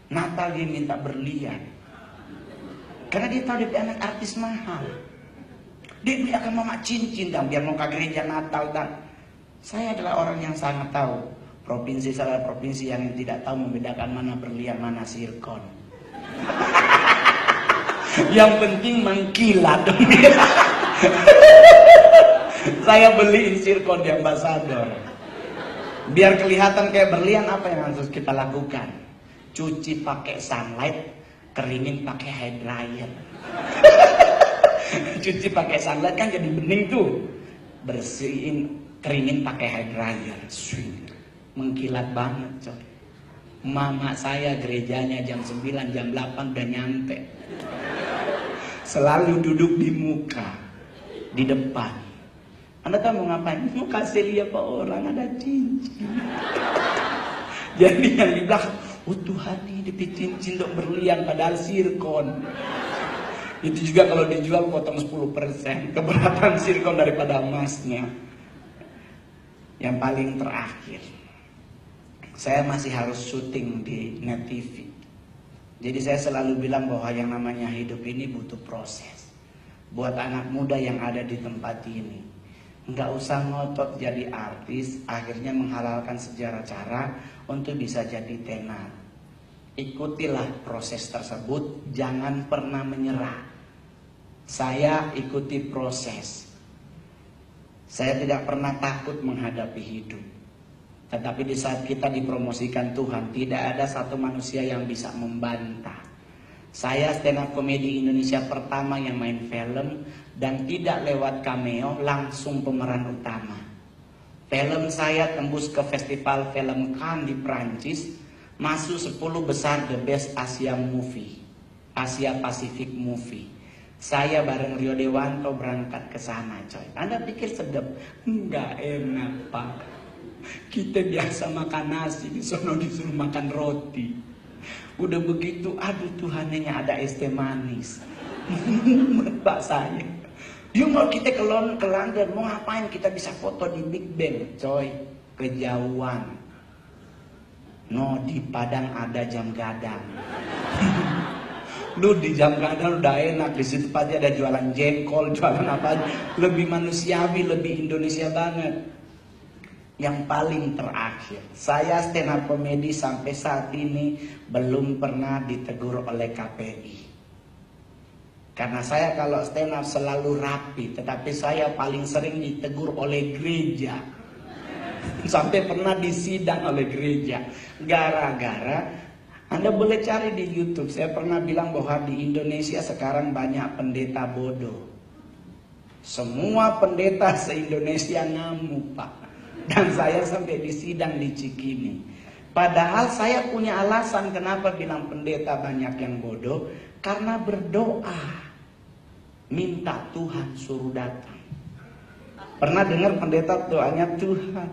Natal dia minta berlian. Karena dia tahu dia anak artis mahal. Dia beli akan mama cincin dan biar mau ke gereja Natal dan saya adalah orang yang sangat tahu. Provinsi saya provinsi yang tidak tahu membedakan mana berlian mana sirkon. Yang penting mengkilat. Saya beliin sirkon di Ambasador. Biar kelihatan kayak berlian, apa yang harus kita lakukan? Cuci pakai sunlight, keringin pakai hair dryer. Cuci pakai sunlight kan jadi bening tuh. Bersihin, keringin pakai hair dryer. Mengkilat banget coy. Mama saya gerejanya jam 9, jam 8 udah nyampe. Selalu duduk di muka, di depan. Anda tahu mau ngapain? Mau kasih lihat pak orang ada cincin. Jadi yang di belakang, oh Tuhan nih di cincin dok berlian padahal sirkon. Itu juga kalau dijual potong 10%. Keberatan sirkon daripada emasnya. Yang paling terakhir, saya masih harus syuting di Net TV. Jadi saya selalu bilang bahwa yang namanya hidup ini butuh proses. Buat anak muda yang ada di tempat ini, nggak usah ngotot jadi artis, akhirnya menghalalkan sejarah cara untuk bisa jadi tenar. Ikutilah proses tersebut, jangan pernah menyerah. Saya ikuti proses. Saya tidak pernah takut menghadapi hidup. Tetapi di saat kita dipromosikan Tuhan, tidak ada satu manusia yang bisa membantah. Saya stand up comedy Indonesia pertama yang main film dan tidak lewat cameo, langsung pemeran utama. Film saya tembus ke festival film Cannes di Prancis, masuk 10 besar the best Asia movie, Asia Pacific movie. Saya bareng Rio Dewanto berangkat ke sana, coy. Anda pikir sedap? Enggak enak, Pak. Kita biasa makan nasi, di sono disuruh makan roti. Udah begitu, aduh Tuhannya ada es teh manis. Pak saya. Dia mau kita ke London, mau ngapain? Kita bisa foto di Big Ben, coy. Kejauhan. No, di Padang ada jam gadang. Lu di jam gadang udah enak, di situ pasti ada jualan jengkol, jualan apa, lebih manusiawi, lebih Indonesia banget. Yang paling terakhir, saya stand up comedy sampai saat ini belum pernah ditegur oleh KPI. Karena saya kalau stand up selalu rapi, tetapi saya paling sering ditegur oleh gereja. Sampai pernah disidang oleh gereja. Gara-gara, Anda boleh cari di YouTube, saya pernah bilang bahwa di Indonesia sekarang banyak pendeta bodoh. Semua pendeta se-Indonesia ngamuk, Pak. Dan saya sampai disidang di Cikini. Padahal saya punya alasan kenapa bilang pendeta banyak yang bodoh. Karena berdoa. Minta Tuhan suruh datang. Pernah dengar pendeta doanya, Tuhan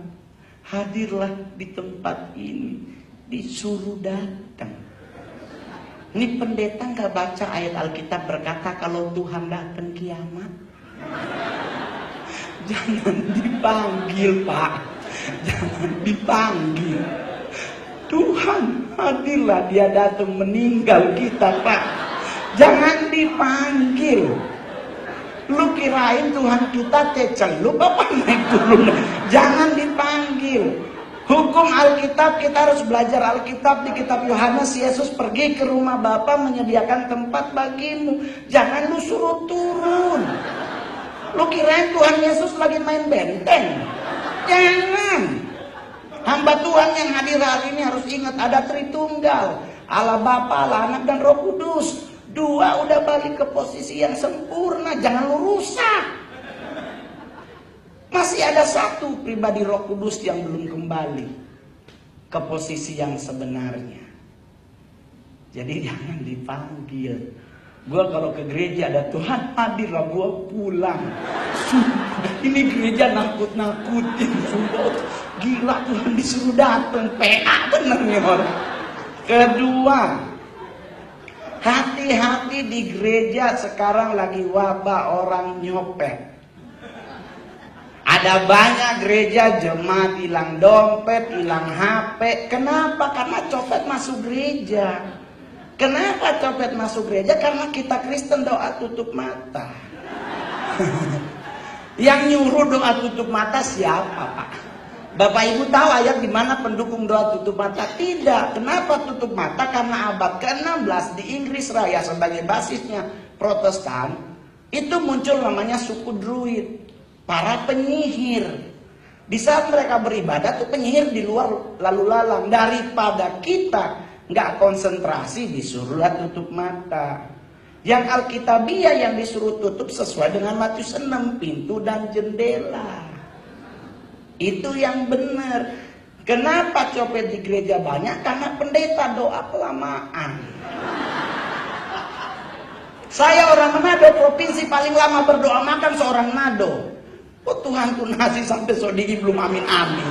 hadirlah di tempat ini. Disuruh datang. Ini pendeta gak baca ayat Alkitab berkata kalau Tuhan datang kiamat. Jangan dipanggil, Pak. Jangan dipanggil. Tuhan hadirlah, dia datang meninggal kita, Pak. Jangan dipanggil. Lu kirain Tuhan kita celup apa naik turun? Jangan dipanggil. Hukum Alkitab, kita harus belajar Alkitab. Di kitab Yohanes, Yesus pergi ke rumah Bapa menyediakan tempat bagimu. Jangan lu suruh turun. Lu kirain Tuhan Yesus lagi main benteng? Jangan. Hamba Tuhan yang hadir hari ini harus ingat ada Tritunggal. Allah Bapa, Allah Anak dan Roh Kudus. Dua udah balik ke posisi yang sempurna. Jangan lu rusak. Masih ada satu pribadi Roh Kudus yang belum kembali ke posisi yang sebenarnya. Jadi jangan dipanggil. Gue kalau ke gereja ada Tuhan hadirlah, gue pulang. Sumpah, ini gereja nakut-nakutin. Sumpah, gila Tuhan disuruh datang. PA bener nih orang. Kedua, hati-hati di gereja sekarang lagi wabah orang nyopet. Ada banyak gereja jemaat hilang dompet, hilang HP. Kenapa? Karena copet masuk gereja. Kenapa copet masuk gereja? Karena kita Kristen doa tutup mata. Yang nyuruh doa tutup mata siapa, Pak? Bapak Ibu tahu ayat di mana pendukung doa tutup mata? Tidak. Kenapa tutup mata? Karena abad ke-16 di Inggris Raya sebagai basisnya Protestan, itu muncul namanya suku Druid, para penyihir. Di saat mereka beribadah tuh penyihir di luar lalu lalang. Daripada kita nggak konsentrasi, disuruhlah tutup mata. Yang Alkitabiah yang disuruh tutup sesuai dengan Matius 6, pintu dan jendela. Itu yang benar. Kenapa copet di gereja banyak? Karena pendeta doa kelamaan. Saya orang Manado, provinsi paling lama berdoa makan seorang Manado. Oh Tuhan tuh nasi sampai sodigi belum amin-amin.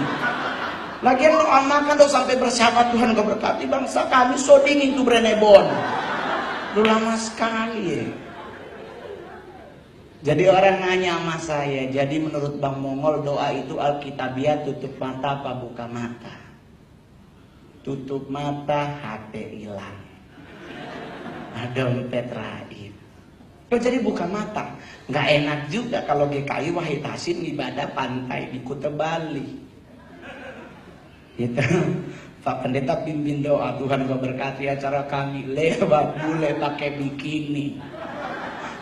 Lagian doa makan tuh sampai bersyafaat, Tuhan kau berkati bangsa kami sodingin tuh Brenebon. Lu lama sekali ya. Jadi orang nanya sama saya, jadi menurut Bang Mongol doa itu Alkitabiah tutup mata apa buka mata? Tutup mata hati hilang. Dompet raib. Oh, jadi buka mata. Nggak enak juga kalau GKI Wahid Hasim ibadah pantai di Kuta Bali. Gitu. Pak Pendeta pimpin doa, Tuhan kau berkati acara kami, lewat bule pakai bikini.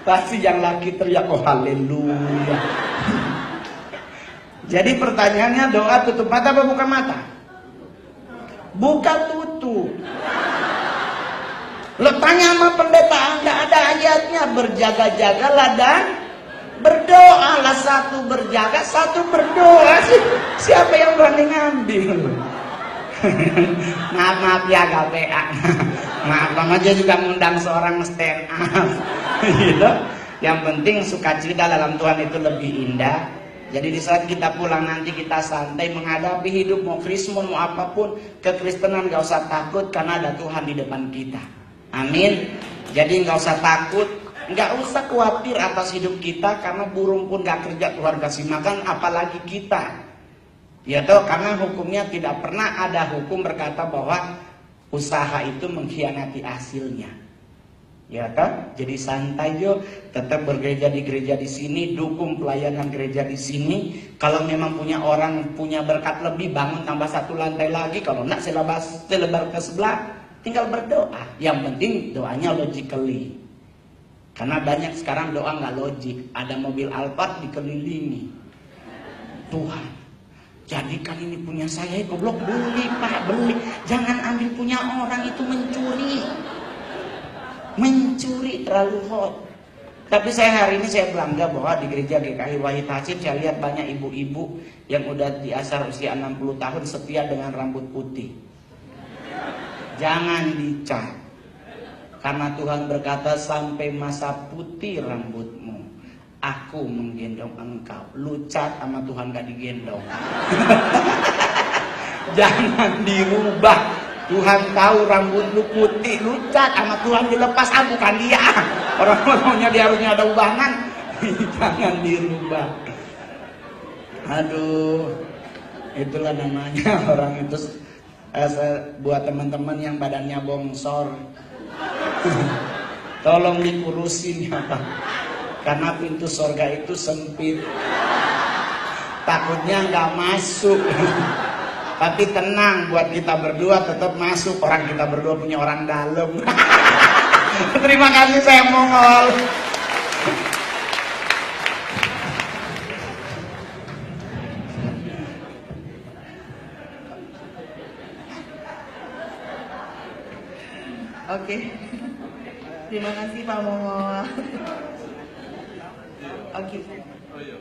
Pasti yang laki teriak, oh haleluya. Jadi pertanyaannya, doa tutup mata apa buka mata? Buka tutup. Lo tanya sama pendeta, nggak ada ayatnya. Berjaga-jagalah dan berdoalah. Satu berjaga, satu berdoa. Siapa yang berani ngambil? Maaf ya GPA. Maaf, Bang aja juga ngundang seorang stand up. Gitu. Yang penting sukacita dalam Tuhan itu lebih indah. Jadi di saat kita pulang nanti kita santai menghadapi hidup, mau Kristus mau apapun, kekristenan gak usah takut karena ada Tuhan di depan kita. Amin. Jadi gak usah takut, gak usah khawatir atas hidup kita karena burung pun gak kerja Tuhan kasih makan, apalagi kita. Ya toh, karena hukumnya tidak pernah ada hukum berkata bahwa usaha itu mengkhianati hasilnya. Ya toh, jadi santai yo, tetap bergereja di gereja di sini, dukung pelayanan gereja di sini. Kalau memang punya orang punya berkat lebih, bangun tambah satu lantai lagi. Kalau enggak selebar ke sebelah, tinggal berdoa. Yang penting doanya logically. Karena banyak sekarang doa nggak logik. Ada mobil Alphard dikelilingi. Tuhan, jadikan ini punya saya, goblok, beli Pak, beli. Jangan ambil punya orang, itu mencuri. Mencuri terlalu hot. Tapi saya hari ini saya bangga bahwa di gereja GKI Wahid Hasim saya lihat banyak ibu-ibu yang udah di asar usia 60 tahun setia dengan rambut putih. Jangan dicat. Karena Tuhan berkata sampai masa putih rambutmu, aku menggendong engkau. Lu cat sama Tuhan gak digendong. Jangan dirubah. Tuhan tahu rambut lu putih, lu cat sama Tuhan dilepas, bukan dia. Orang-orangnya dia harusnya ada ubahan. Jangan dirubah. Aduh, itulah namanya orang itu. Buat teman-teman yang badannya bongsor, tolong dikurusin ya Pak. Karena pintu surga itu sempit, takutnya nggak masuk. Tapi tenang, buat kita berdua tetap masuk. Orang kita berdua punya orang dalam. Terima kasih, saya Mongol. Oke. Terima kasih Pak Mongol. Oke.